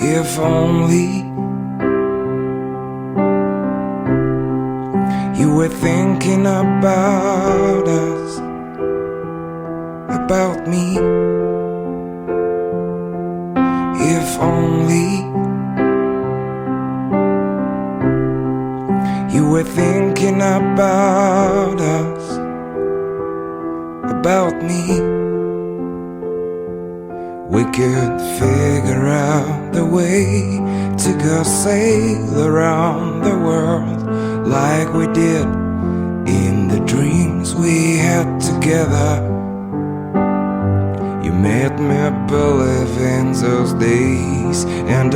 If only you were thinking about us, about me. If only you were thinking about us, about me. We could figure out the way to go sail around the world like we did in the dreams we had together. You made me believe in those days, and